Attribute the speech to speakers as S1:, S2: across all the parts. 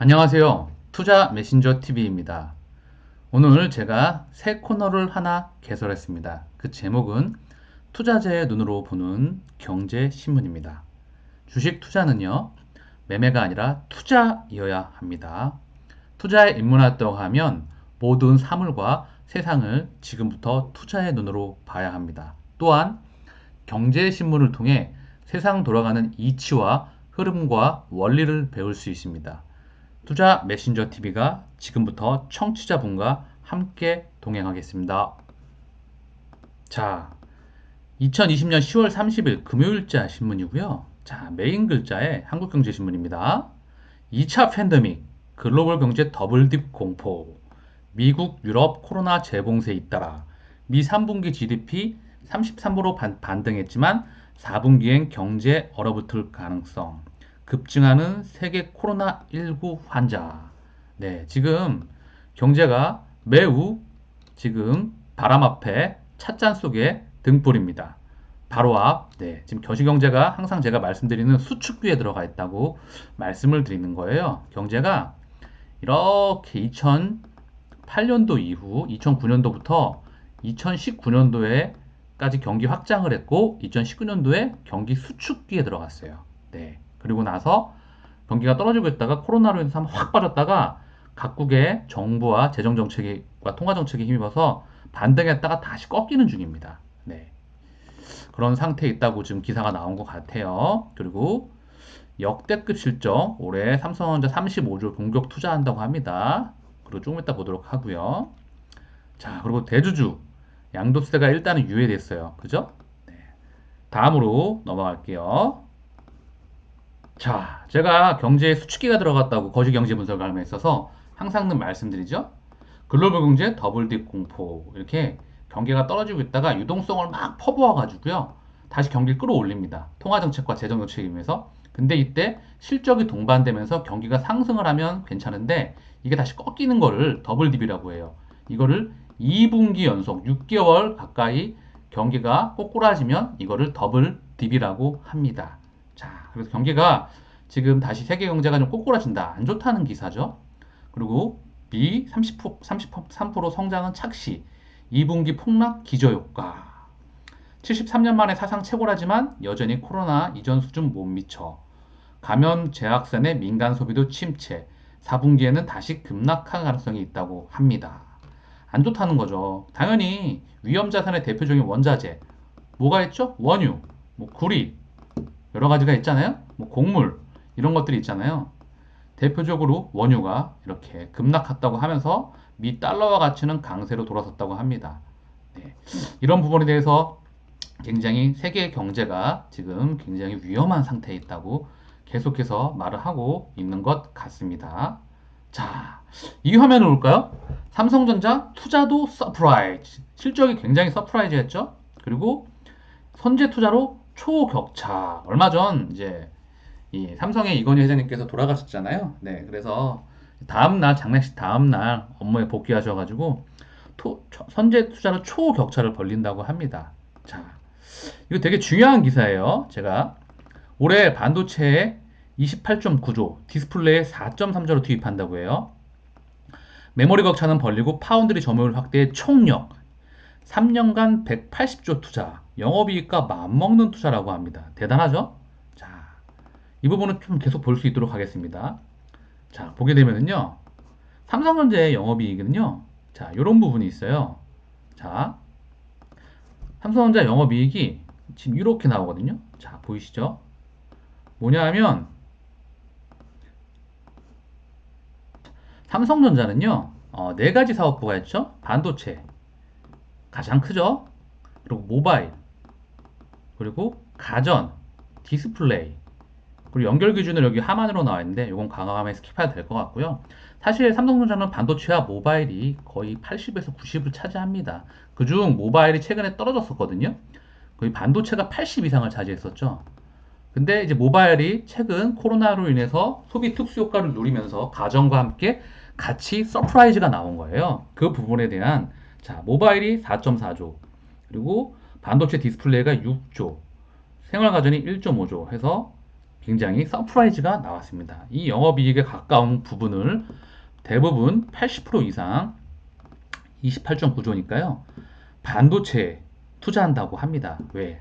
S1: 안녕하세요. 투자 메신저 TV입니다. 오늘 제가 새 코너를 하나 개설했습니다. 그 제목은 투자자의 눈으로 보는 경제신문입니다. 주식 투자는요, 매매가 아니라 투자이어야 합니다. 투자에 입문했다고 하면 모든 사물과 세상을 지금부터 투자의 눈으로 봐야 합니다. 또한 경제신문을 통해 세상 돌아가는 이치와 흐름과 원리를 배울 수 있습니다. 투자 메신저 TV가 지금부터 청취자분과 함께 동행하겠습니다. 자, 2020년 10월 30일 금요일자 신문이고요. 자, 메인 글자에 한국경제신문입니다. 2차 팬데믹, 글로벌 경제 더블딥 공포, 미국, 유럽 코로나 재봉세 잇따라 미 3분기 GDP 33% 반등했지만 4분기엔 경제 얼어붙을 가능성, 급증하는 세계 코로나19 환자. 네, 지금 경제가 매우 지금 바람 앞에 찻잔 속에 등불입니다. 바로 앞, 네, 지금 거시경제가 항상 제가 말씀드리는 수축기에 들어가 있다고 말씀을 드리는 거예요. 경제가 이렇게 2008년도 이후 2009년도부터 2019년도에까지 경기 확장을 했고 2019년도에 경기 수축기에 들어갔어요. 네. 그리고 나서 경기가 떨어지고 있다가 코로나로 인해서 한번 확 빠졌다가 각국의 정부와 재정 정책과 통화 정책에 힘입어서 반등했다가 다시 꺾이는 중입니다. 네. 그런 상태에 있다고 지금 기사가 나온 것 같아요. 그리고 역대급 실적 올해 삼성전자 35조 공격 투자한다고 합니다. 그리고 조금 이따 보도록 하고요. 자, 그리고 대주주 양도세가 일단은 유예됐어요. 그죠? 네. 다음으로 넘어갈게요. 자, 제가 경제에 수축기가 들어갔다고 거시경제 분석을 하며 있어서 항상 늘 말씀드리죠. 글로벌 경제 더블딥 공포 이렇게 경기가 떨어지고 있다가 유동성을 막 퍼부어 가지고요. 다시 경기를 끌어올립니다. 통화정책과 재정정책에 의해서. 근데 이때 실적이 동반되면서 경기가 상승을 하면 괜찮은데 이게 다시 꺾이는 거를 더블딥이라고 해요. 이거를 2분기 연속 6개월 가까이 경기가 꼬꾸라지면 이거를 더블딥이라고 합니다. 자, 그래서 경기가 지금 다시 세계 경제가 좀 꼬꾸라진다. 안 좋다는 기사죠. 그리고 미 33% 성장은 착시, 2분기 폭락 기저효과. 73년 만에 사상 최고라지만 여전히 코로나 이전 수준 못 미쳐. 감염 재확산의 민간 소비도 침체, 4분기에는 다시 급락할 가능성이 있다고 합니다. 안 좋다는 거죠. 당연히 위험 자산의 대표적인 원자재, 뭐가 있죠? 원유, 뭐 구리, 여러 가지가 있잖아요. 뭐 곡물, 이런 것들이 있잖아요. 대표적으로 원유가 이렇게 급락했다고 하면서 미 달러화 가치는 강세로 돌아섰다고 합니다. 네. 이런 부분에 대해서 굉장히 세계 경제가 지금 굉장히 위험한 상태에 있다고 계속해서 말을 하고 있는 것 같습니다. 자, 이 화면을 볼까요? 삼성전자 투자도 서프라이즈. 실적이 굉장히 서프라이즈했죠. 그리고 선제 투자로 초격차. 얼마 전 이제 이 삼성의 이건희 회장님께서 돌아가셨잖아요. 네, 그래서 다음날 장례식 다음날 업무에 복귀하셔가지고 선제 투자로 초격차를 벌린다고 합니다. 자, 이거 되게 중요한 기사예요. 제가 올해 반도체에 28.9조, 디스플레이에 4.3조로 투입한다고 해요. 메모리 격차는 벌리고 파운드리 점유율 확대에 총력, 3년간 180조 투자, 영업이익과 맞먹는 투자라고 합니다. 대단하죠? 자, 이 부분은 좀 계속 볼 수 있도록 하겠습니다. 자, 보게 되면은요. 삼성전자의 영업이익은요. 자, 이런 부분이 있어요. 자, 삼성전자 영업이익이 지금 이렇게 나오거든요. 자, 보이시죠? 뭐냐 하면 삼성전자는요. 네 가지 사업부가 있죠. 반도체 가장 크죠. 그리고 모바일, 그리고 가전, 디스플레이, 그리고 연결 기준은 여기 하만으로 나와 있는데 이건 과감하게 스킵해도 될 것 같고요. 사실 삼성전자는 반도체와 모바일이 거의 80에서 90을 차지합니다. 그중 모바일이 최근에 떨어졌었거든요. 거의 반도체가 80 이상을 차지했었죠. 근데 이제 모바일이 최근 코로나로 인해서 소비 특수 효과를 누리면서 가정과 함께 같이 서프라이즈가 나온 거예요. 그 부분에 대한 자, 모바일이 4.4조, 그리고 반도체 디스플레이가 6조, 생활가전이 1.5조 해서 굉장히 서프라이즈가 나왔습니다. 이 영업이익에 가까운 부분을 대부분 80% 이상 28.9조니까요. 반도체에 투자한다고 합니다. 왜?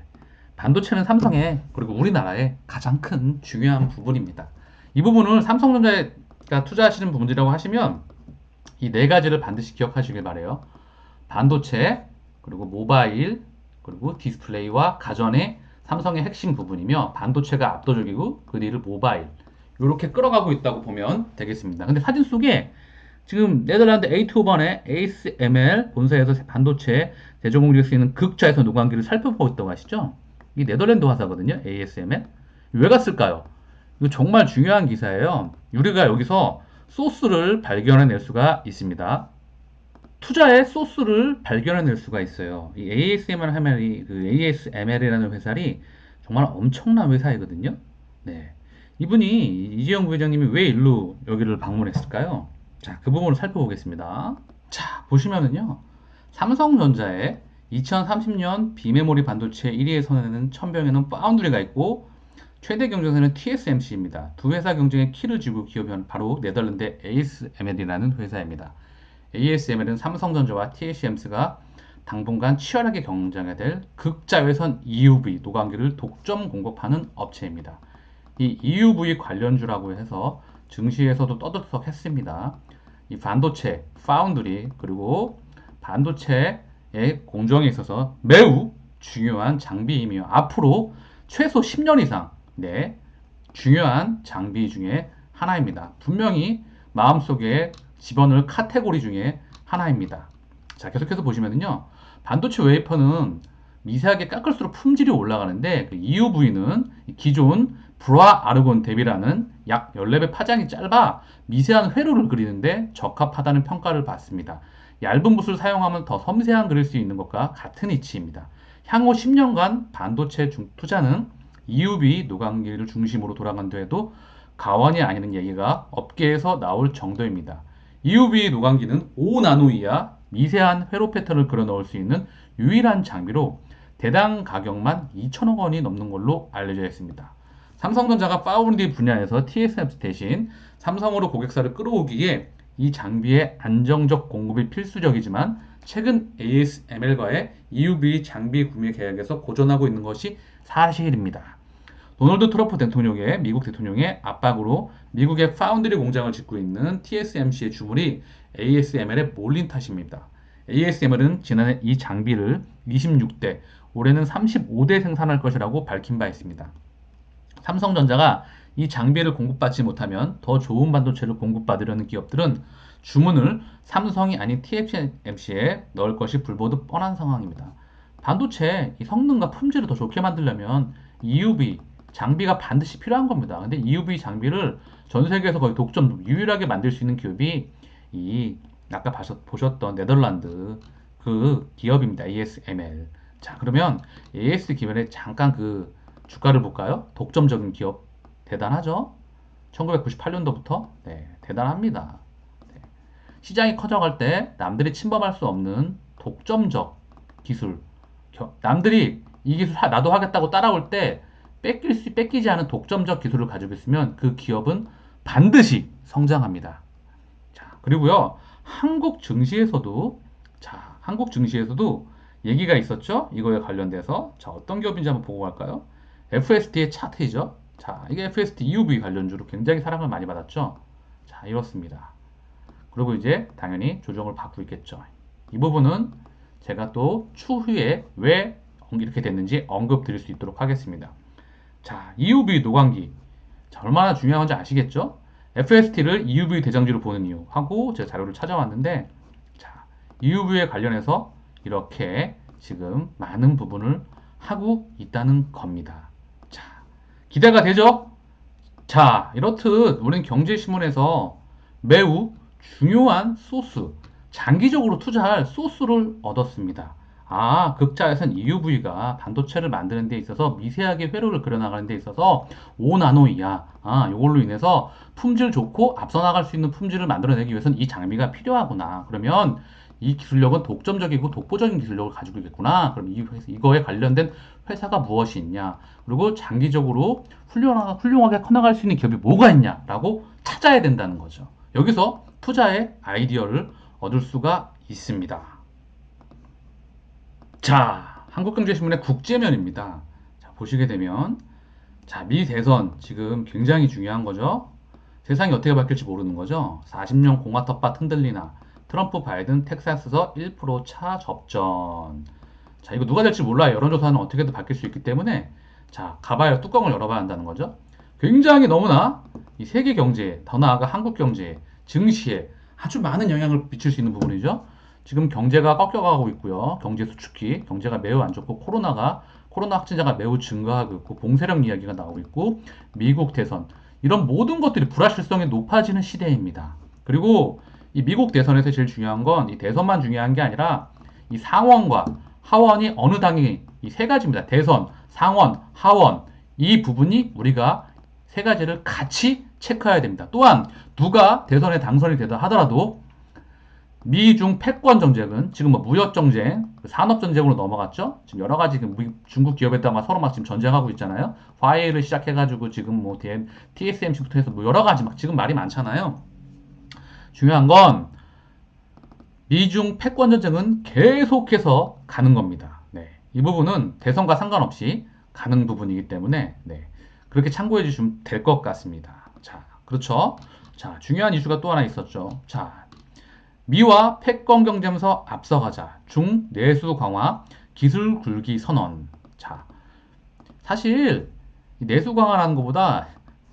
S1: 반도체는 삼성의 그리고 우리나라의 가장 큰 중요한 부분입니다. 이 부분을 삼성전자가 투자하시는 분들이라고 하시면 이 네 가지를 반드시 기억하시길 바래요. 반도체, 그리고 모바일, 그리고 디스플레이와 가전의 삼성의 핵심 부분이며 반도체가 압도적이고 그 뒤를 모바일 이렇게 끌어가고 있다고 보면 되겠습니다. 근데 사진 속에 지금 네덜란드 에이트호번의 ASML 본사에서 반도체 제조 공정에 쓰이는 극자에서 노광기를 살펴보고 있다고 하시죠? 이 네덜란드 화사거든요. ASML. 왜 갔을까요? 이거 정말 중요한 기사예요. 우리가 여기서 소스를 발견해낼 수가 있습니다. 투자의 소스를 발견해낼 수가 있어요. 이 ASML 하면 그 ASML이라는 회사이 정말 엄청난 회사이거든요. 네. 이분이 이재용 부회장님이 왜 일로 여기를 방문했을까요? 자, 그 부분을 살펴보겠습니다. 자, 보시면은요. 삼성전자의 2030년 비메모리 반도체 1위에 서는 천병에는 파운드리가 있고 최대 경쟁사는 TSMC입니다. 두 회사 경쟁의 키를 쥐고 기업은 바로 네덜란드 ASML이라는 회사입니다. ASML은 삼성전자와 TSMC가 당분간 치열하게 경쟁해야 될 극자외선 EUV 노광기를 독점 공급하는 업체입니다. 이 EUV 관련주라고 해서 증시에서도 떠들썩했습니다. 이 반도체, 파운드리 그리고 반도체의 공정에 있어서 매우 중요한 장비이며 앞으로 최소 10년 이상 중요한 장비 중에 하나입니다. 분명히 마음속에 집어넣을 카테고리 중에 하나입니다. 자, 계속해서 보시면요. 반도체 웨이퍼는 미세하게 깎을수록 품질이 올라가는데 그 EUV는 기존 브라 아르곤 대비라는 약 14배 파장이 짧아 미세한 회로를 그리는데 적합하다는 평가를 받습니다. 얇은 붓을 사용하면 더 섬세한 그릴 수 있는 것과 같은 이치입니다. 향후 10년간 반도체 투자는 EUV 노광기를 중심으로 돌아간다 해도 가원이 아니는 얘기가 업계에서 나올 정도입니다. EUV 노광기는 5나노 이하 미세한 회로 패턴을 그려 넣을 수 있는 유일한 장비로 대당 가격만 2천억 원이 넘는 걸로 알려져 있습니다. 삼성전자가 파운드리 분야에서 TSMC 대신 삼성으로 고객사를 끌어오기에 이 장비의 안정적 공급이 필수적이지만 최근 ASML과의 EUV 장비 구매 계약에서 고전하고 있는 것이 사실입니다. 도널드 트럼프 대통령의 미국 대통령의 압박으로 미국의 파운드리 공장을 짓고 있는 TSMC의 주물이 ASML에 몰린 탓입니다. ASML은 지난해 이 장비를 26대, 올해는 35대 생산할 것이라고 밝힌 바 있습니다. 삼성전자가 이 장비를 공급받지 못하면 더 좋은 반도체를 공급받으려는 기업들은 주문을 삼성이 아닌 TSMC에 넣을 것이 불보듯 뻔한 상황입니다. 반도체 성능과 품질을 더 좋게 만들려면 EUV 장비가 반드시 필요한 겁니다. 근데 EUV 장비를 전 세계에서 거의 독점 유일하게 만들 수 있는 기업이 이 아까 보셨던 네덜란드 그 기업입니다. ASML. 자, 그러면 AS 기업의 잠깐 그 주가를 볼까요? 독점적인 기업 대단하죠? 1998년도부터 대단합니다. 네. 시장이 커져갈 때 남들이 침범할 수 없는 독점적 기술, 남들이 이 기술 나도 하겠다고 따라올 때 뺏기지 않은 독점적 기술을 가지고 있으면 그 기업은 반드시 성장합니다. 자, 그리고요, 한국 증시에서도 얘기가 있었죠? 이거에 관련돼서. 자, 어떤 기업인지 한번 보고 갈까요? FST의 차트이죠? 자, 이게 FST EUV 관련주로 굉장히 사랑을 많이 받았죠? 자, 이렇습니다. 그리고 이제 당연히 조정을 받고 있겠죠. 이 부분은 제가 또 추후에 왜 이렇게 됐는지 언급 드릴 수 있도록 하겠습니다. 자, EUV 노광기. 자, 얼마나 중요한지 아시겠죠? FST를 EUV 대장주로 보는 이유 하고 제가 자료를 찾아왔는데, 자, EUV에 관련해서 이렇게 지금 많은 부분을 하고 있다는 겁니다. 자, 기대가 되죠? 자, 이렇듯 우리는 경제신문에서 매우 중요한 소스, 장기적으로 투자할 소스를 얻었습니다. 아, 극자에선 EUV가 반도체를 만드는 데 있어서 미세하게 회로를 그려나가는 데 있어서 5나노 이하, 이걸로 인해서 품질 좋고 앞서 나갈 수 있는 품질을 만들어내기 위해서는 이 장비가 필요하구나. 그러면 이 기술력은 독점적이고 독보적인 기술력을 가지고 있겠구나. 그럼 이거에 관련된 회사가 무엇이 있냐? 그리고 장기적으로 훌륭하게 커나갈 수 있는 기업이 뭐가 있냐라고 찾아야 된다는 거죠. 여기서 투자의 아이디어를 얻을 수가 있습니다. 자, 한국경제신문의 국제면입니다. 자, 보시게 되면 자, 미 대선 지금 굉장히 중요한 거죠. 세상이 어떻게 바뀔지 모르는 거죠. 40년 공화 텃밭 흔들리나 트럼프 바이든 텍사스에서 1%차 접전. 자, 이거 누가 될지 몰라요. 여론조사는 어떻게든 바뀔 수 있기 때문에 자, 가봐야 뚜껑을 열어봐야 한다는 거죠. 굉장히 너무나 이 세계 경제에, 더 나아가 한국 경제에, 증시에 아주 많은 영향을 미칠 수 있는 부분이죠. 지금 경제가 꺾여가고 있고요. 경제 수축기, 경제가 매우 안 좋고 코로나 확진자가 매우 증가하고 있고 봉쇄력 이야기가 나오고 있고 미국 대선 이런 모든 것들이 불확실성이 높아지는 시대입니다. 그리고 이 미국 대선에서 제일 중요한 건 이 대선만 중요한 게 아니라 이 상원과 하원이 어느 당이 이 세 가지입니다. 대선, 상원, 하원 이 부분이 우리가 세 가지를 같이 체크해야 됩니다. 또한 누가 대선에 당선이 되다 하더라도 미중 패권 정책은 지금 뭐 무역 전쟁, 산업 전쟁으로 넘어갔죠. 지금 여러 가지 중국 기업에다가 서로 막 지금 전쟁하고 있잖아요. 화웨이를 시작해가지고 지금 뭐 TSMC부터 해서 뭐 여러 가지 막 지금 말이 많잖아요. 중요한 건 미중 패권 전쟁은 계속해서 가는 겁니다. 네. 이 부분은 대선과 상관없이 가는 부분이기 때문에 네. 그렇게 참고해 주시면 될 것 같습니다. 자, 그렇죠. 자, 중요한 이슈가 또 하나 있었죠. 자, 미와 패권 경쟁에서 앞서가자. 중 내수 강화, 기술 굴기 선언. 자, 사실 내수 강화라는 것보다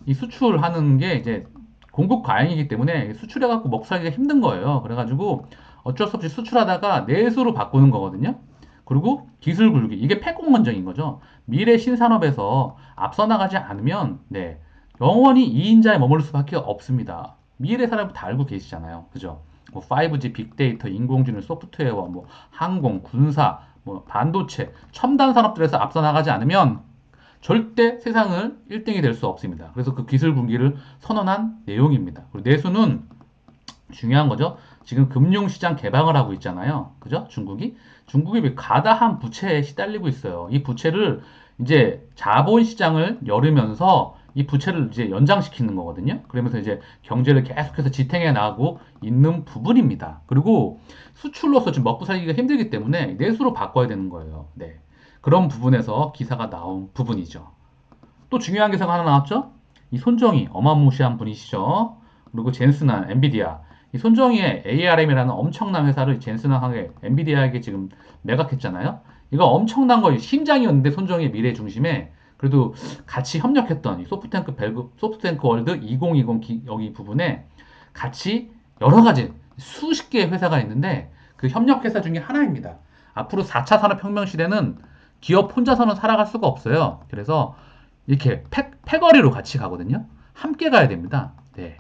S1: 이 수출하는 게 이제 공급 과잉이기 때문에 수출해갖고 먹살기가 힘든 거예요. 그래가지고 어쩔 수 없이 수출하다가 내수로 바꾸는 거거든요. 그리고 기술 굴기 이게 패권 검증인 거죠. 미래 신산업에서 앞서 나가지 않으면 네 영원히 2인자에 머무를 수밖에 없습니다. 미래 산업 다 알고 계시잖아요. 그죠? 뭐 5G, 빅데이터, 인공지능, 소프트웨어, 뭐 항공, 군사, 뭐 반도체, 첨단 산업들에서 앞서 나가지 않으면 절대 세상을 1등이 될 수 없습니다. 그래서 그 기술 분기를 선언한 내용입니다. 그리고 내수는 중요한 거죠. 지금 금융시장 개방을 하고 있잖아요. 그죠? 중국이 가다한 부채에 시달리고 있어요. 이 부채를 이제 자본시장을 열으면서 이 부채를 이제 연장시키는 거거든요. 그러면서 이제 경제를 계속해서 지탱해 나가고 있는 부분입니다. 그리고 수출로서 지금 먹고 살기가 힘들기 때문에 내수로 바꿔야 되는 거예요. 네. 그런 부분에서 기사가 나온 부분이죠. 또 중요한 기사가 하나 나왔죠? 이 손정희 어마무시한 분이시죠. 그리고 젠슨한 엔비디아 이 손정희의 ARM이라는 엄청난 회사를 젠슨하게 엔비디아에게 지금 매각했잖아요. 이거 엄청난 거예요. 심장이었는데 손정희의 미래 중심에 그래도 같이 협력했던 이 소프트뱅크 월드 2020 여기 부분에 같이 여러 가지 수십 개의 회사가 있는데 그 협력 회사 중에 하나입니다. 앞으로 4차 산업혁명 시대는 기업 혼자서는 살아갈 수가 없어요. 그래서 이렇게 패거리로 같이 가거든요. 함께 가야 됩니다. 네.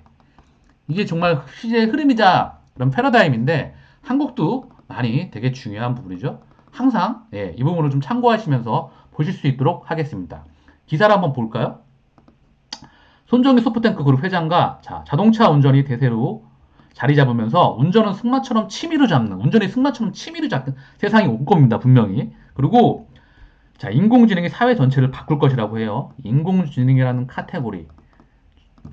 S1: 이게 정말 시대의 흐름이자 그런 패러다임인데 한국도 많이 되게 중요한 부분이죠. 항상 예, 이 부분을 좀 참고하시면서 보실 수 있도록 하겠습니다. 기사를 한번 볼까요? 손정희 소프트뱅크 그룹 회장과 자, 자동차 운전이 대세로 자리 잡으면서 운전이 승마처럼 치밀을 잡는 세상이 올 겁니다. 분명히. 그리고 자, 인공지능이 사회 전체를 바꿀 것이라고 해요. 인공지능이라는 카테고리.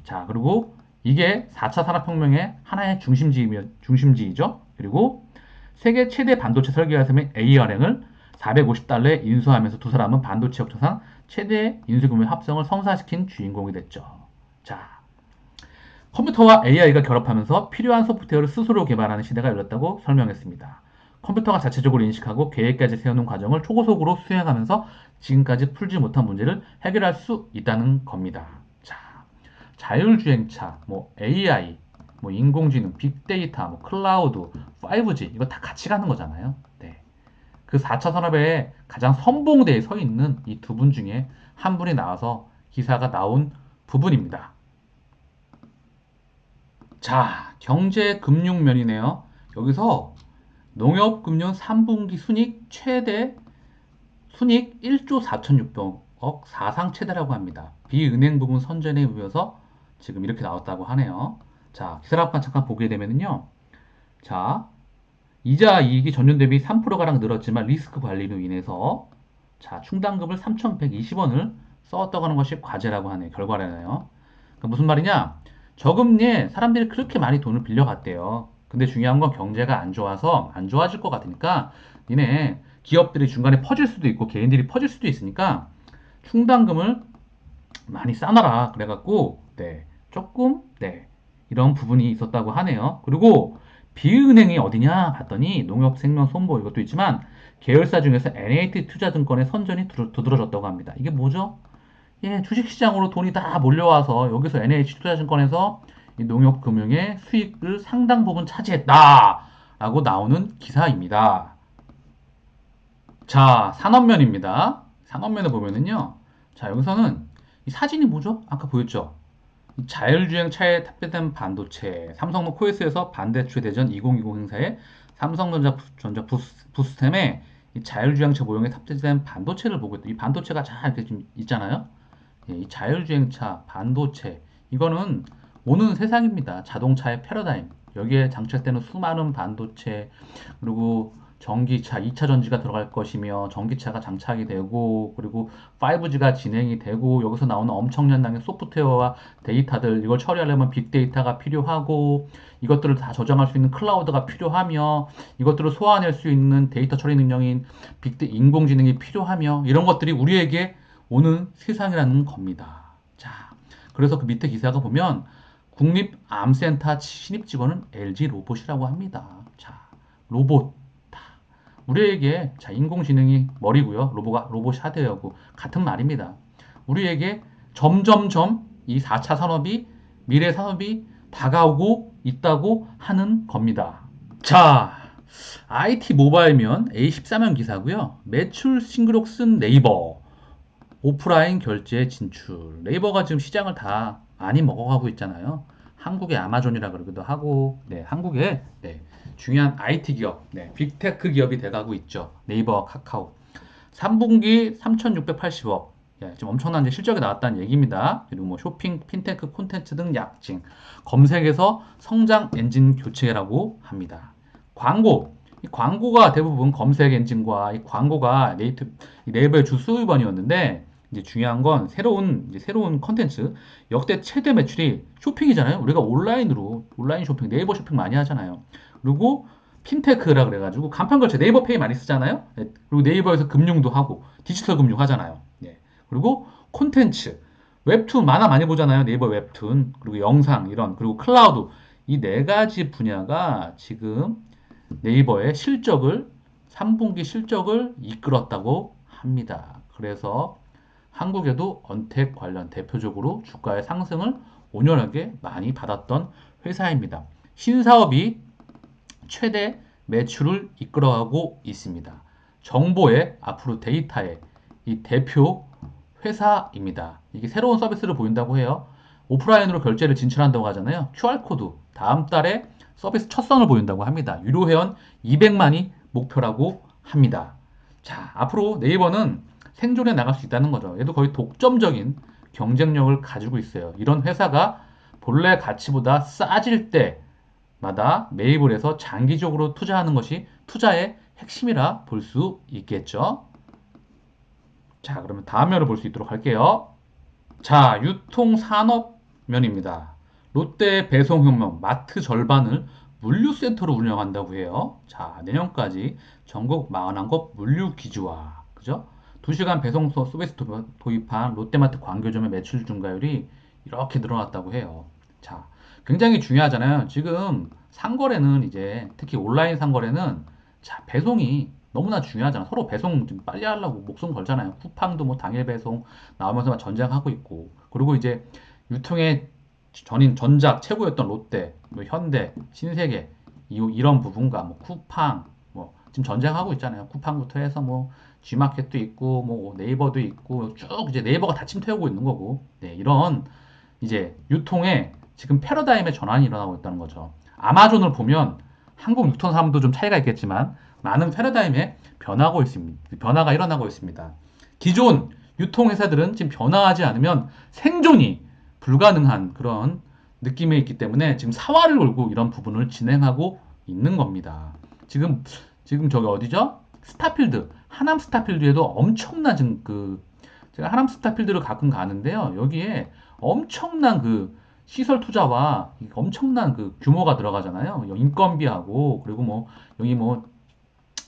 S1: 자, 그리고 이게 4차 산업혁명의 하나의 중심지이죠. 그리고 세계 최대 반도체 설계 회사인 ARM을 450달러에 인수하면서 두 사람은 반도체 역사상 최대 인수금의 합성을 성사시킨 주인공이 됐죠. 자, 컴퓨터와 AI가 결합하면서 필요한 소프트웨어를 스스로 개발하는 시대가 열렸다고 설명했습니다. 컴퓨터가 자체적으로 인식하고 계획까지 세우는 과정을 초고속으로 수행하면서 지금까지 풀지 못한 문제를 해결할 수 있다는 겁니다. 자, 자율주행차, 뭐 AI, 뭐 인공지능, 빅데이터, 뭐 클라우드, 5G 이거 다 같이 가는 거잖아요. 네. 그 4차 산업의 가장 선봉대에 서 있는 이 두 분 중에 한 분이 나와서 기사가 나온 부분입니다. 자, 경제 금융면이네요. 여기서 농협금융 3분기 순익 1조 4,600억 사상 최대라고 합니다. 비은행 부분 선전에 이어서 지금 이렇게 나왔다고 하네요. 자, 기사를 한번 잠깐 보게 되면요. 자, 이자 이익이 전년 대비 3%가량 늘었지만 리스크 관리로 인해서 자, 충당금을 3,120원을 써왔다고 하는 것이 과제라고 하네요. 결과라네요. 그러니까 무슨 말이냐? 저금리에 사람들이 그렇게 많이 돈을 빌려갔대요. 근데 중요한 건 경제가 안 좋아서 안 좋아질 것 같으니까 니네 기업들이 중간에 퍼질 수도 있고 개인들이 퍼질 수도 있으니까 충당금을 많이 싸놔라. 그래갖고 네, 조금 네, 이런 부분이 있었다고 하네요. 그리고 비은행이 어디냐 봤더니 농협생명, 손보 이것도 있지만 계열사 중에서 NH 투자증권의 선전이 두드러졌다고 합니다. 이게 뭐죠? 예, 주식시장으로 돈이 다 몰려와서 여기서 NH 투자증권에서 이 농협금융의 수익을 상당 부분 차지했다라고 나오는 기사입니다. 자, 산업면입니다. 산업면을 보면은요. 자, 여기서는 이 사진이 뭐죠? 아까 보였죠? 자율주행차에 탑재된 반도체, 삼성노 코에스에서 반대체 대전 2020 행사에 삼성전자 부스템에 이 자율주행차 모형에 탑재된 반도체를 보고 있다. 이 반도체가 잘 이렇게 좀 있잖아요. 예, 이 자율주행차, 반도체, 이거는 오는 세상입니다. 자동차의 패러다임. 여기에 장착되는 수많은 반도체, 그리고 전기차, 2차 전지가 들어갈 것이며, 전기차가 장착이 되고, 그리고 5G가 진행이 되고, 여기서 나오는 엄청난 양의 소프트웨어와 데이터들, 이걸 처리하려면 빅데이터가 필요하고, 이것들을 다 저장할 수 있는 클라우드가 필요하며, 이것들을 소화해낼 수 있는 데이터 처리 능력인 인공지능이 필요하며, 이런 것들이 우리에게 오는 세상이라는 겁니다. 자, 그래서 그 밑에 기사가 보면 국립암센터 신입 직원은 LG 로봇이라고 합니다. 자, 로봇. 우리에게 자, 인공지능이 머리고요. 로봇이 하드웨어고 같은 말입니다. 우리에게 점점점 이 4차 산업이 미래 산업이 다가오고 있다고 하는 겁니다. 자, IT 모바일면 A14면 기사고요. 매출 신기록 쓴 네이버. 오프라인 결제 진출. 네이버가 지금 시장을 다 많이 먹어가고 있잖아요. 한국의 아마존이라 그러기도 하고, 네, 한국의 네, 중요한 IT 기업, 네, 빅테크 기업이 돼가고 있죠. 네이버와 카카오. 3분기 3,680억. 예, 지금 엄청난 실적이 나왔다는 얘기입니다. 그리고 뭐 쇼핑, 핀테크, 콘텐츠 등 약진. 검색에서 성장 엔진 교체라고 합니다. 광고. 이 광고가 대부분 검색 엔진과 이 광고가 네이버의 주 수입원이었는데 이제 중요한 건 새로운 컨텐츠 역대 최대 매출이 쇼핑이잖아요. 우리가 온라인 쇼핑 네이버 쇼핑 많이 하잖아요. 그리고 핀테크라 그래가지고 간판 결제 네이버 페이 많이 쓰잖아요. 네, 그리고 네이버에서 금융도 하고 디지털 금융 하잖아요. 네. 그리고 콘텐츠 웹툰 만화 많이 보잖아요. 네이버 웹툰 그리고 영상 이런 그리고 클라우드 이 네 가지 분야가 지금 네이버의 실적을 3분기 실적을 이끌었다고 합니다. 그래서 한국에도 언택 관련 대표적으로 주가의 상승을 온연하게 많이 받았던 회사입니다. 신사업이 최대 매출을 이끌어가고 있습니다. 정보의 앞으로 데이터의 이 대표 회사입니다. 이게 새로운 서비스를 보인다고 해요. 오프라인으로 결제를 진출한다고 하잖아요. QR코드 다음 달에 서비스 첫 선을 보인다고 합니다. 유료 회원 200만이 목표라고 합니다. 자, 앞으로 네이버는 생존해 나갈 수 있다는 거죠. 얘도 거의 독점적인 경쟁력을 가지고 있어요. 이런 회사가 본래 가치보다 싸질 때마다 매입을 해서 장기적으로 투자하는 것이 투자의 핵심이라 볼 수 있겠죠. 자, 그러면 다음 면을 볼 수 있도록 할게요. 자, 유통산업면입니다. 롯데 배송혁명 마트 절반을 물류센터로 운영한다고 해요. 자, 내년까지 전국 41곳 물류기지화, 그죠? 2시간 배송 서비스 도입한 롯데마트 광교점의 매출 증가율이 이렇게 늘어났다고 해요. 자, 굉장히 중요하잖아요. 지금 상거래는 이제 특히 온라인 상거래는 자, 배송이 너무나 중요하잖아. 서로 배송 좀 빨리 하려고 목숨 걸잖아요. 쿠팡도 뭐 당일 배송 나오면서 막 전쟁하고 있고. 그리고 이제 유통의 전인 전작 최고였던 롯데, 뭐 현대, 신세계 이런 부분과 뭐 쿠팡 뭐 지금 전쟁하고 있잖아요. 쿠팡부터 해서 뭐 G마켓도 있고 뭐 네이버도 있고 쭉 이제 네이버가 다 침투하고 있는 거고. 네, 이런 이제 유통의 지금 패러다임의 전환이 일어나고 있다는 거죠. 아마존을 보면 한국 유통 사람도 좀 차이가 있겠지만 많은 패러다임에 변화가 일어나고 있습니다. 기존 유통회사들은 지금 변화하지 않으면 생존이 불가능한 그런 느낌에 있기 때문에 지금 사활을 걸고 이런 부분을 진행하고 있는 겁니다. 지금 저기 어디죠? 스타필드, 하남 스타필드에도 엄청난 지금 제가 하남 스타필드를 가끔 가는데요. 여기에 엄청난 시설 투자와 엄청난 규모가 들어가잖아요. 인건비하고, 그리고 뭐 여기 뭐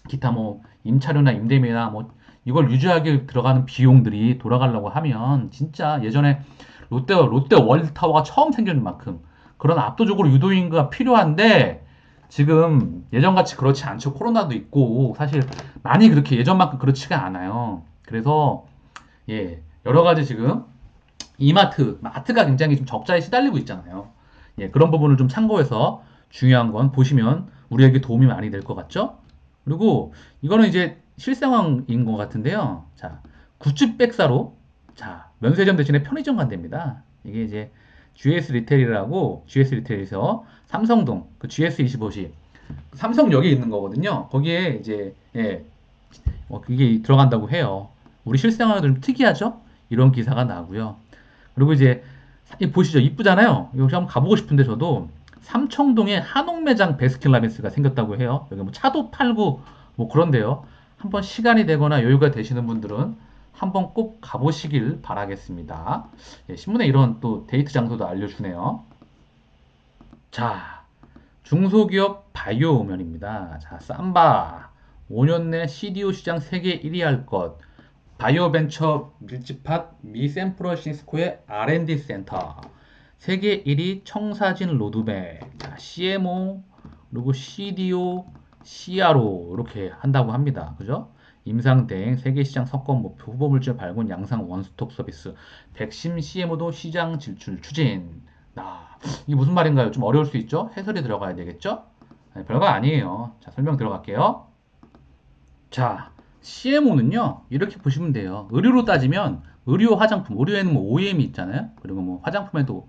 S1: 기타 뭐 임차료나 임대료나 뭐 이걸 유지하기 들어가는 비용들이 돌아가려고 하면 진짜 예전에 롯데 월타워가 처음 생기는 만큼 그런 압도적으로 유도인구가 필요한데, 지금 예전같이 그렇지 않죠. 코로나도 있고 사실 많이 그렇게 예전만큼 그렇지가 않아요. 그래서 여러 가지 지금 마트가 굉장히 좀 적자에 시달리고 있잖아요. 그런 부분을 좀 참고해서 중요한 건 보시면 우리에게 도움이 많이 될 것 같죠? 그리고 이거는 이제 실상황인 것 같은데요. 자, 굿즈 백사로, 자, 면세점 대신에 편의점 간답니다. 이게 이제 GS 리테일에서 삼성동, GS25시, 삼성역에 있는 거거든요. 거기에 이제, 그게 들어간다고 해요. 우리 실생활도 좀 특이하죠? 이런 기사가 나고요. 그리고 이제 보시죠. 이쁘잖아요. 여기 한번 가보고 싶은데 저도 삼청동에 한옥 매장 베스킨라빈스가 생겼다고 해요. 여기 뭐 차도 팔고 뭐 그런데요. 한번 시간이 되거나 여유가 되시는 분들은 한번 꼭 가보시길 바라겠습니다. 신문에 이런 또 데이트 장소도 알려주네요. 자, 중소기업 바이오면입니다. 자, 삼바. 5년 내 CDO 시장 세계 1위 할 것. 바이오벤처 밀집학 미 샌프란시스코의 R&D 센터. 세계 1위 청사진 로드맵. 자, CMO, 그리고 CDO, CRO 이렇게 한다고 합니다. 그죠? 임상대행, 세계시장 석권 목표, 후보물질 발굴, 양상 원스톱 서비스, 백신 CMO도 시장 진출 추진. 이게 무슨 말인가요? 좀 어려울 수 있죠? 해설이 들어가야 되겠죠? 별거 아니에요. 자, 설명 들어갈게요. 자, CMO는요, 이렇게 보시면 돼요. 의류로 따지면, 의류 화장품, 의류에는 뭐 OEM이 있잖아요. 그리고 뭐 화장품에도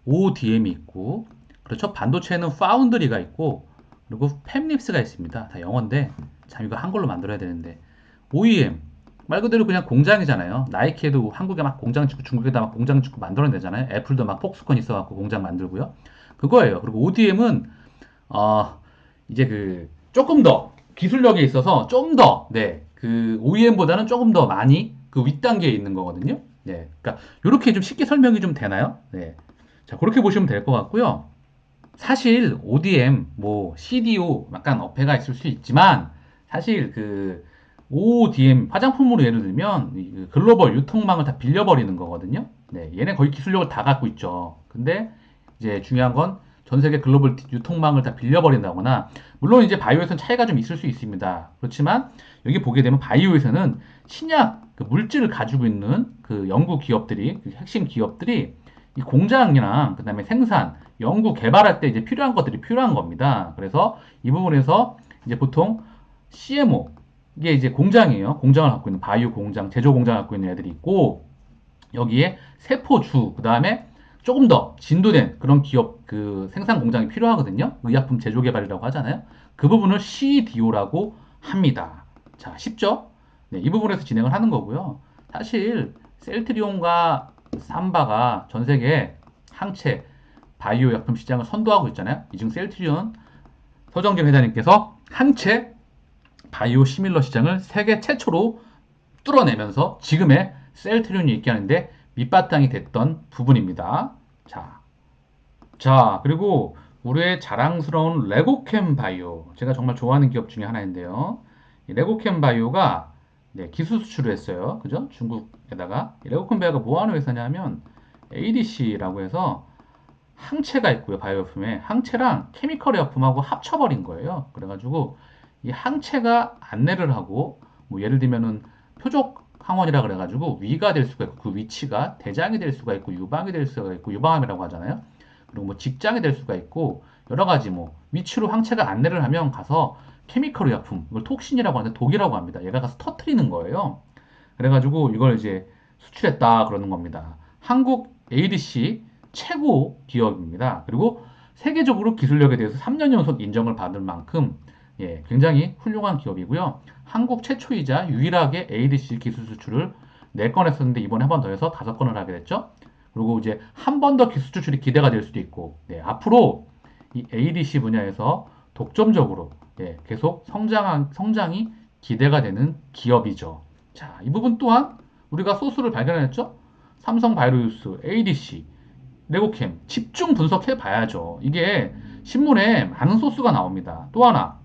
S1: ODM이 있고, 그렇죠. 반도체에는 파운드리가 있고, 그리고 팹립스가 있습니다. 다 영어인데, 참 이거 한글로 만들어야 되는데, OEM, 말 그대로 그냥 공장이잖아요. 나이키에도 한국에 막 공장 짓고 중국에다 막 공장 짓고 만들어내잖아요. 애플도 막 폭스콘 있어갖고 공장 만들고요. 그거예요. 그리고 ODM은 이제 조금 더 기술력에 있어서 좀 더, OEM보다는 조금 더 많이 윗단계에 있는 거거든요. 그러니까 이렇게 좀 쉽게 설명이 좀 되나요? 자, 그렇게 보시면 될 것 같고요. 사실 ODM, 뭐 CDO 약간 어폐가 있을 수 있지만 사실 ODM 화장품으로 예를 들면 글로벌 유통망을 다 빌려버리는 거거든요. 얘네 거의 기술력을 다 갖고 있죠. 근데 이제 중요한 건 전 세계 글로벌 유통망을 다 빌려버린다거나, 물론 이제 바이오에서는 차이가 좀 있을 수 있습니다. 그렇지만 여기 보게 되면 바이오에서는 신약 물질을 가지고 있는 연구 기업들이, 핵심 기업들이 이 공장이랑 그다음에 생산, 연구 개발할 때 이제 필요한 것들이 필요한 겁니다. 그래서 이 부분에서 이제 보통 CMO, 이게 이제 공장이에요. 공장을 갖고 있는 바이오 공장, 제조 공장을 갖고 있는 애들이 있고, 여기에 세포주, 그 다음에 조금 더 진도된 그런 기업 생산 공장이 필요하거든요. 의약품 제조 개발이라고 하잖아요. 그 부분을 CDO라고 합니다. 자, 쉽죠? 이 부분에서 진행을 하는 거고요. 사실 셀트리온과 삼바가 전 세계 항체 바이오 약품 시장을 선도하고 있잖아요. 이 중 셀트리온 서정진 회장님께서 항체 바이오 시밀러 시장을 세계 최초로 뚫어내면서 지금의 셀트리온이 있게 하는데 밑바탕이 됐던 부분입니다. 그리고 우리의 자랑스러운 레고캠 바이오. 제가 정말 좋아하는 기업 중에 하나인데요. 이 레고캠 바이오가 기술 수출을 했어요. 그죠? 중국에다가. 이 레고캠 바이오가 뭐 하는 회사냐면 ADC라고 해서 항체가 있고요. 바이오품에. 항체랑 케미컬 의약품하고 합쳐버린 거예요. 그래가지고 이 항체가 안내를 하고, 뭐 예를 들면은 표적 항원이라 그래가지고 위가 될 수가 있고, 그 위치가 대장이 될 수가 있고 유방이 될 수가 있고, 유방암이라고 하잖아요. 그리고 뭐 직장이 될 수가 있고, 여러 가지 뭐 위치로 항체가 안내를 하면 가서 케미컬 의약품, 이걸 톡신이라고 하는데 독이라고 합니다. 얘가 가서 터트리는 거예요. 그래가지고 이걸 이제 수출했다 그러는 겁니다. 한국 ADC 최고 기업입니다. 그리고 세계적으로 기술력에 대해서 3년 연속 인정을 받을 만큼 굉장히 훌륭한 기업이고요. 한국 최초이자 유일하게 ADC 기술 수출을 4건 했었는데 이번에 한 번 더 해서 5건을 하게 됐죠. 그리고 이제 한 번 더 기술 수출이 기대가 될 수도 있고, 앞으로 이 ADC 분야에서 독점적으로 예, 계속 성장이 기대가 되는 기업이죠. 자, 이 부분 또한 우리가 소스를 발견했죠? 삼성 바이오로스, ADC, 레고캠 집중 분석해 봐야죠. 이게 신문에 많은 소스가 나옵니다. 또 하나,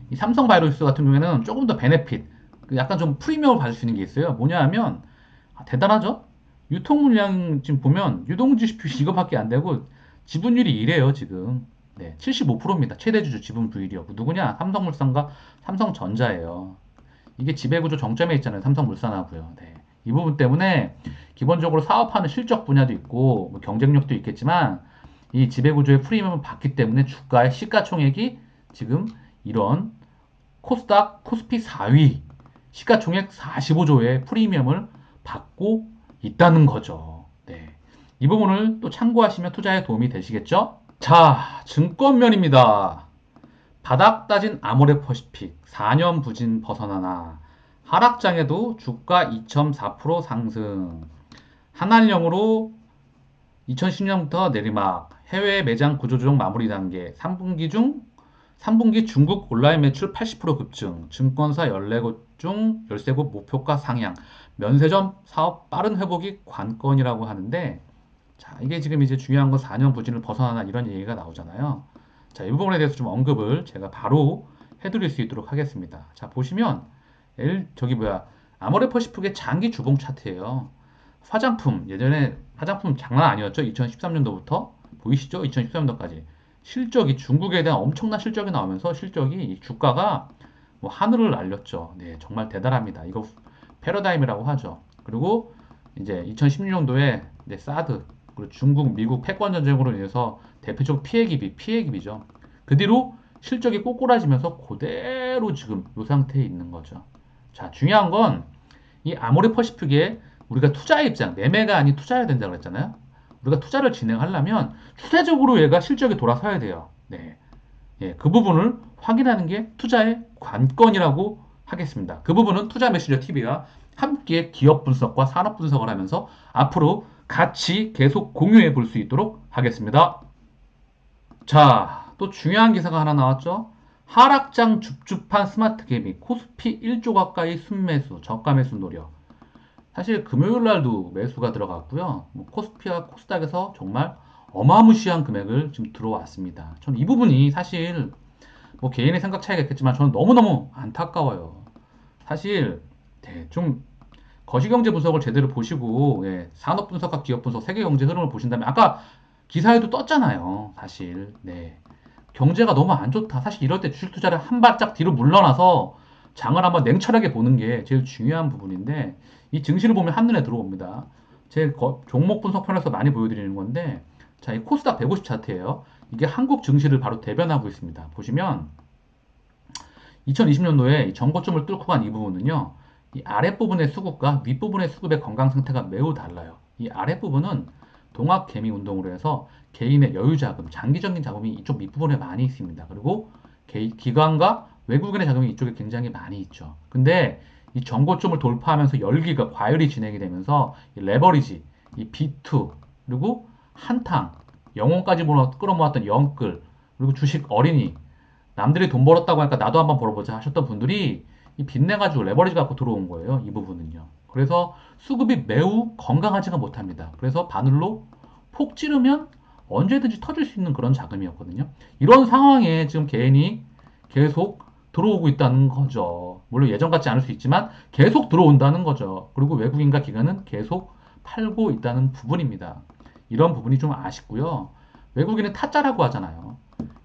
S1: 이 삼성 바이오로스 같은 경우에는 조금 더 베네핏, 약간 좀 프리미엄을 받을 수 있는 게 있어요. 뭐냐 하면 대단하죠? 유통 물량 지금 보면 유동주식 이거밖에 안 되고 지분율이 이래요 지금. 네, 75%입니다. 최대 주주 지분 부율이요. 누구냐? 삼성물산과 삼성전자예요. 이게 지배구조 정점에 있잖아요. 삼성물산하고요. 네. 이 부분 때문에 기본적으로 사업하는 실적 분야도 있고 뭐 경쟁력도 있겠지만 이 지배구조의 프리미엄을 받기 때문에 주가의 시가총액이 지금 이런 코스닥 코스피 4위 시가총액 45조의 프리미엄을 받고 있다는 거죠. 네. 이 부분을 또 참고하시면 투자에 도움이 되시겠죠? 자, 증권면입니다. 바닥 따진 아모레퍼시픽 4년 부진 벗어나나 하락장에도 주가 2.4% 상승. 한알령으로 2010년부터 내리막 해외 매장 구조조정 마무리 단계 3분기 중국 온라인 매출 80% 급증 증권사 14곳 중 13곳 목표가 상향 면세점 사업 빠른 회복이 관건이라고 하는데 자 이게 지금 이제 중요한 건 4년 부진을 벗어나나 이런 얘기가 나오잖아요. 자, 이 부분에 대해서 좀 언급을 제가 바로 해드릴 수 있도록 하겠습니다. 자, 보시면 저기 뭐야 아모레퍼시픽의 장기 주봉 차트예요. 화장품 예전에 화장품 장난 아니었죠. 2013년도부터 보이시죠? 2013년도까지 실적이 중국에 대한 엄청난 실적이 나오면서 실적이 주가가 뭐 하늘을 날렸죠. 네, 정말 대단합니다. 이거 패러다임이라고 하죠. 그리고 이제 2016년도에 이제 사드 그리고 중국, 미국 패권 전쟁으로 인해서 대표적 피해기비죠. 그 뒤로 실적이 꼬꾸라지면서 그대로 지금 이 상태에 있는 거죠. 자, 중요한 건 이 아모레퍼시픽에 우리가 투자 입장, 매매가 아닌 투자해야 된다고 그랬잖아요. 우리가 투자를 진행하려면 추세적으로 얘가 실적이 돌아서야 돼요. 네. 예, 그 부분을 확인하는 게 투자의 관건이라고 하겠습니다. 그 부분은 투자 메시저 TV와 함께 기업 분석과 산업 분석을 하면서 앞으로 같이 계속 공유해 볼 수 있도록 하겠습니다. 자, 또 중요한 기사가 하나 나왔죠. 하락장 줍줍한 스마트 개미 코스피 1조 가까이 순매수, 저가 매수 노력. 사실 금요일 날도 매수가 들어갔고요. 뭐 코스피와 코스닥에서 정말 어마무시한 금액을 지금 들어왔습니다. 저는 이 부분이 사실 뭐 개인의 생각 차이가 있겠지만 저는 너무너무 안타까워요. 사실 네, 좀 거시경제 분석을 제대로 보시고 예, 산업 분석과 기업 분석, 세계 경제 흐름을 보신다면 아까 기사에도 떴잖아요. 사실 네. 경제가 너무 안 좋다. 사실 이럴 때 주식 투자를 한 발짝 뒤로 물러나서 장을 한번 냉철하게 보는 게 제일 중요한 부분인데 이 증시를 보면 한눈에 들어옵니다. 제 종목 분석편에서 많이 보여드리는 건데 자, 이 코스닥 150 차트예요. 이게 한국 증시를 바로 대변하고 있습니다. 보시면 2020년도에 정고점을 뚫고 간 이 부분은요. 이 아랫부분의 수급과 윗부분의 수급의 건강 상태가 매우 달라요. 이 아랫부분은 동학개미 운동으로 해서 개인의 여유 자금, 장기적인 자금이 이쪽 밑부분에 많이 있습니다. 그리고 기관과 외국인의 자금이 이쪽에 굉장히 많이 있죠. 근데 이 정고점을 돌파하면서 열기가 과열이 진행이 되면서 이 레버리지, 이 B2 그리고 한탕, 영혼까지 끌어모았던 영끌 그리고 주식 어린이 남들이 돈 벌었다고 하니까 나도 한번 벌어보자 하셨던 분들이 이 빚내가지고 레버리지 갖고 들어온 거예요. 이 부분은요. 그래서 수급이 매우 건강하지가 못합니다. 그래서 바늘로 폭 찌르면 언제든지 터질 수 있는 그런 자금이었거든요. 이런 상황에 지금 개인이 계속 들어오고 있다는 거죠. 물론 예전 같지 않을 수 있지만 계속 들어온다는 거죠. 그리고 외국인과 기관은 계속 팔고 있다는 부분입니다. 이런 부분이 좀 아쉽고요. 외국인은 타짜라고 하잖아요.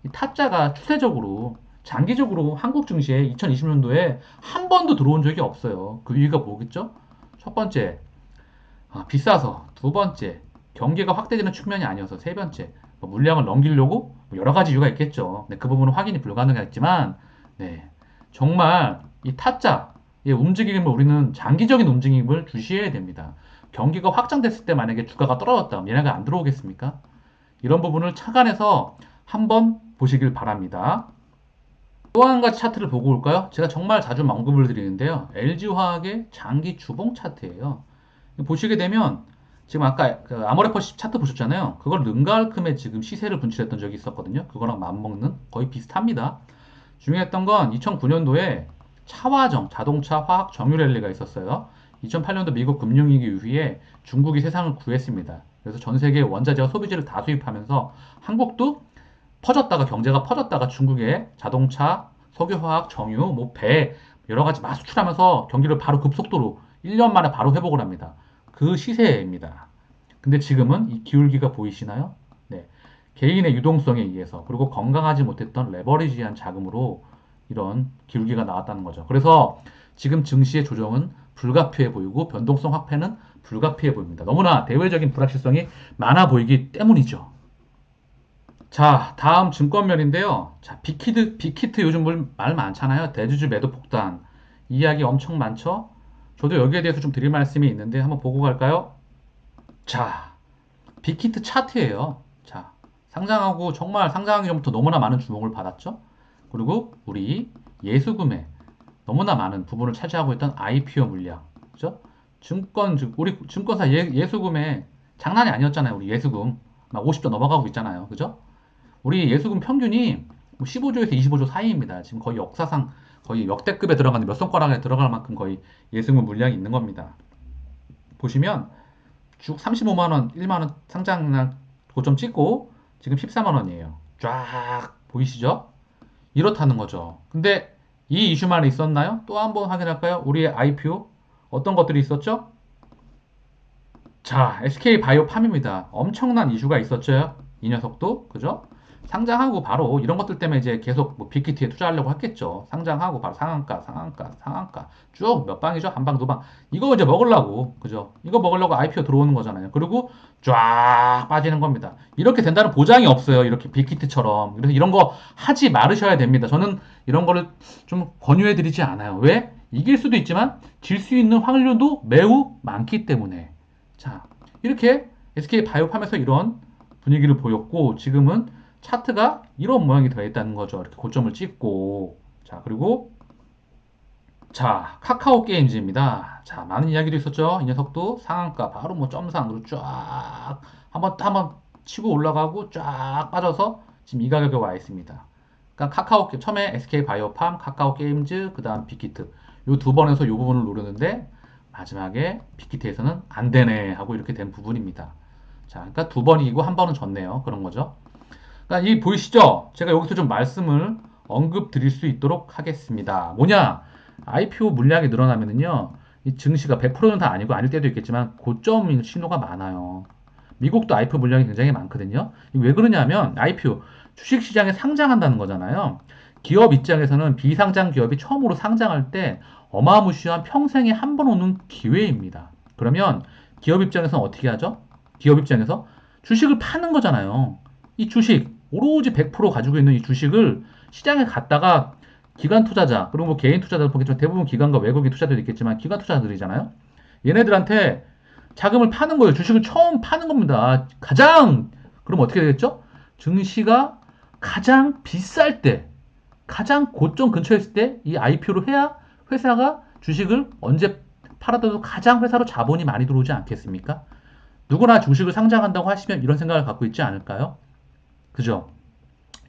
S1: 이 타짜가 추세적으로 장기적으로 한국 증시에 2020년도에 한 번도 들어온 적이 없어요. 그 이유가 뭐겠죠? 첫 번째, 비싸서. 두 번째, 경기가 확대되는 측면이 아니어서. 세 번째, 뭐 물량을 넘기려고 뭐 여러 가지 이유가 있겠죠. 네, 그 부분은 확인이 불가능했지만, 네, 정말 이 타짜의 움직임을 우리는 장기적인 움직임을 주시해야 됩니다. 경기가 확장됐을 때 만약에 주가가 떨어졌다. 얘네가 안 들어오겠습니까? 이런 부분을 착안해서 한번 보시길 바랍니다. 또 한 가지 차트를 보고 올까요? 제가 정말 자주 언급을 드리는데요. LG화학의 장기 주봉 차트예요. 보시게 되면 지금 아까 그 아모레퍼 차트 보셨잖아요. 그걸 능가할 큼의 지금 시세를 분출했던 적이 있었거든요. 그거랑 맞먹는 거의 비슷합니다. 중요했던 건 2009년도에 차화정, 자동차 화학 정유 랠리가 있었어요. 2008년도 미국 금융위기 이후에 중국이 세상을 구했습니다. 그래서 전 세계 원자재와 소비재를 다 수입하면서 한국도 퍼졌다가 경제가 퍼졌다가 중국에 자동차, 석유화학, 정유, 뭐 배 여러 가지 막 수출하면서 경기를 바로 급속도로 1년 만에 바로 회복을 합니다. 그 시세입니다. 근데 지금은 이 기울기가 보이시나요? 네. 개인의 유동성에 의해서 그리고 건강하지 못했던 레버리지한 자금으로 이런 기울기가 나왔다는 거죠. 그래서 지금 증시의 조정은 불가피해 보이고 변동성 확대는 불가피해 보입니다. 너무나 대외적인 불확실성이 많아 보이기 때문이죠. 자, 다음 증권면인데요. 자, 빅히트 요즘 말 많잖아요. 대주주 매도 폭탄. 이야기 엄청 많죠? 저도 여기에 대해서 좀 드릴 말씀이 있는데 한번 보고 갈까요? 자, 빅히트 차트예요. 자, 상장하고 정말 상장하기 전부터 너무나 많은 주목을 받았죠. 그리고 우리 예수금에 너무나 많은 부분을 차지하고 있던 IPO 물량, 그죠? 우리 증권사 예수금에 장난이 아니었잖아요. 우리 예수금 막 50조 넘어가고 있잖아요. 그죠? 우리 예수금 평균이 15조에서 25조 사이입니다. 지금 거의 역사상 거의 역대급에 들어가는 몇 손가락에 들어갈 만큼 거의 예수금 물량이 있는 겁니다. 보시면 쭉 35만 원, 1만 원 상장날 고점 찍고 지금 14만 원이에요. 쫙 보이시죠? 이렇다는 거죠. 근데 이 이슈만 있었나요? 또 한번 확인할까요? 우리의 IPO 어떤 것들이 있었죠? 자, SK 바이오팜입니다. 엄청난 이슈가 있었죠. 이 녀석도 그죠? 상장하고 바로 이런 것들 때문에 이제 계속 뭐 빅히트에 투자하려고 했겠죠. 상장하고 바로 상한가 쭉 몇 방이죠? 한 방, 두 방. 이거 이제 먹으려고 그죠? 이거 먹으려고 IPO 들어오는 거잖아요. 그리고 쫙 빠지는 겁니다. 이렇게 된다는 보장이 없어요. 이렇게 빅히트처럼. 그래서 이런 거 하지 말으셔야 됩니다. 저는 이런 거를 좀 권유해 드리지 않아요. 왜? 이길 수도 있지만 질 수 있는 확률도 매우 많기 때문에. 자, 이렇게 SK 바이오팜에서 이런 분위기를 보였고, 지금은 차트가 이런 모양이 되어 있다는 거죠. 이렇게 고점을 찍고. 자, 그리고, 자, 카카오 게임즈입니다. 자, 많은 이야기도 있었죠. 이 녀석도 상한가, 바로 뭐 점상으로 쫙, 한번 치고 올라가고 쫙 빠져서 지금 이 가격에 와 있습니다. 그러니까 처음에 SK 바이오팜, 카카오 게임즈, 그 다음 빅히트. 요 두 번에서 요 부분을 노렸는데, 마지막에 빅히트에서는 안 되네 하고 이렇게 된 부분입니다. 자, 그러니까 두 번이고 한 번은 졌네요. 그런 거죠. 그러니까 이 보이시죠? 제가 여기서 좀 말씀을 언급 드릴 수 있도록 하겠습니다. 뭐냐? IPO 물량이 늘어나면은요, 이 증시가 100%는 다 아니고 아닐 때도 있겠지만 고점 신호가 많아요. 미국도 IPO 물량이 굉장히 많거든요. 왜 그러냐면 IPO 주식시장에 상장한다는 거잖아요. 기업 입장에서는 비상장 기업이 처음으로 상장할 때 어마무시한 평생에 한 번 오는 기회입니다. 그러면 기업 입장에서는 어떻게 하죠? 기업 입장에서 주식을 파는 거잖아요. 이 주식 오로지 100% 가지고 있는 이 주식을 시장에 갔다가 기관 투자자 그리고 뭐 개인 투자자들 보겠지만 대부분 기관과 외국인 투자들이 있겠지만 기관 투자자들이잖아요. 얘네들한테 자금을 파는 거예요. 주식을 처음 파는 겁니다. 그럼 어떻게 되겠죠? 증시가 가장 비쌀 때, 가장 고점 근처에 있을 때 이 IPO를 해야 회사가 주식을 언제 팔아도 가장 회사로 자본이 많이 들어오지 않겠습니까? 누구나 주식을 상장한다고 하시면 이런 생각을 갖고 있지 않을까요? 그죠?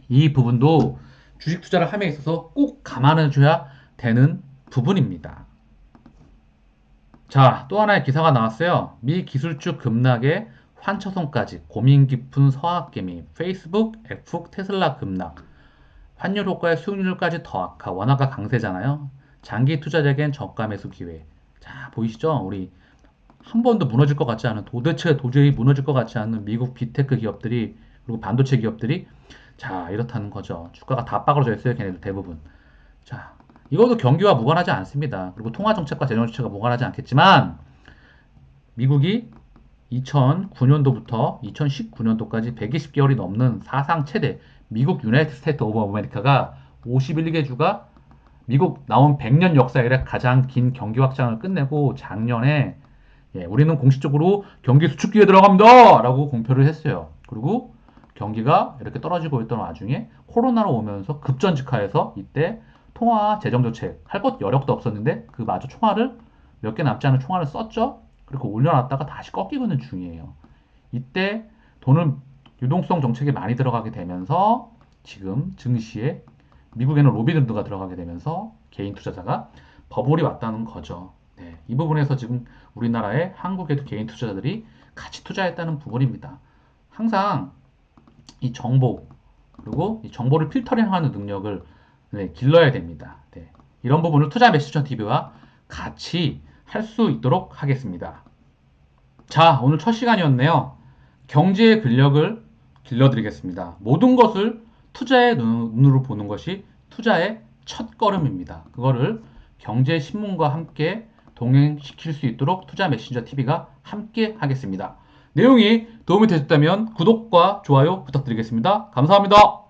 S1: 이 부분도 주식 투자를 함에 있어서 꼭 감안해 줘야 되는 부분입니다. 자, 또 하나의 기사가 나왔어요. 미 기술주 급락에 환처성까지 고민 깊은 서학개미, 페이스북, 애플, 테슬라 급락, 환율 효과의 수익률까지 더 악화, 원화가 강세잖아요. 장기 투자자에겐 저가 매수 기회. 자, 보이시죠? 우리 한 번도 무너질 것 같지 않은, 도저히 무너질 것 같지 않은 미국 빅테크 기업들이, 그리고 반도체 기업들이, 자, 이렇다는 거죠. 주가가 다 빠그러져 있어요, 걔네들 대부분. 자, 이것도 경기와 무관하지 않습니다. 그리고 통화정책과 재정정책과 무관하지 않겠지만, 미국이 2009년도부터 2019년도까지 120개월이 넘는 사상 최대 미국 유나이티드 스테이트 오브 아메리카가 51개 주가 미국 나온 100년 역사 이래 가장 긴 경기 확장을 끝내고 작년에 우리는 공식적으로 경기 수축기에 들어갑니다 라고 공표를 했어요. 그리고 경기가 이렇게 떨어지고 있던 와중에 코로나로 오면서 급전직하해서 이때 통화 재정정책 할 것 여력도 없었는데 그 마저 총알을 몇 개 남지 않은 총알을 썼죠. 그리고 올려놨다가 다시 꺾이고 있는 중이에요. 이때 돈을 유동성 정책에 많이 들어가게 되면서 지금 증시에 미국에는 로비른드가 들어가게 되면서 개인 투자자가 버블이 왔다는 거죠. 네, 이 부분에서 지금 우리나라의 한국에도 개인 투자자들이 같이 투자했다는 부분입니다. 항상 이 정보 그리고 이 정보를 필터링하는 능력을 네, 길러야 됩니다. 네, 이런 부분을 투자 메시저 TV와 같이 할 수 있도록 하겠습니다. 자, 오늘 첫 시간이었네요. 경제의 근력을 길러드리겠습니다. 모든 것을 투자의 눈으로 보는 것이 투자의 첫 걸음입니다. 그거를 경제신문과 함께 동행시킬 수 있도록 투자 메신저 TV가 함께 하겠습니다. 내용이 도움이 되셨다면 구독과 좋아요 부탁드리겠습니다. 감사합니다.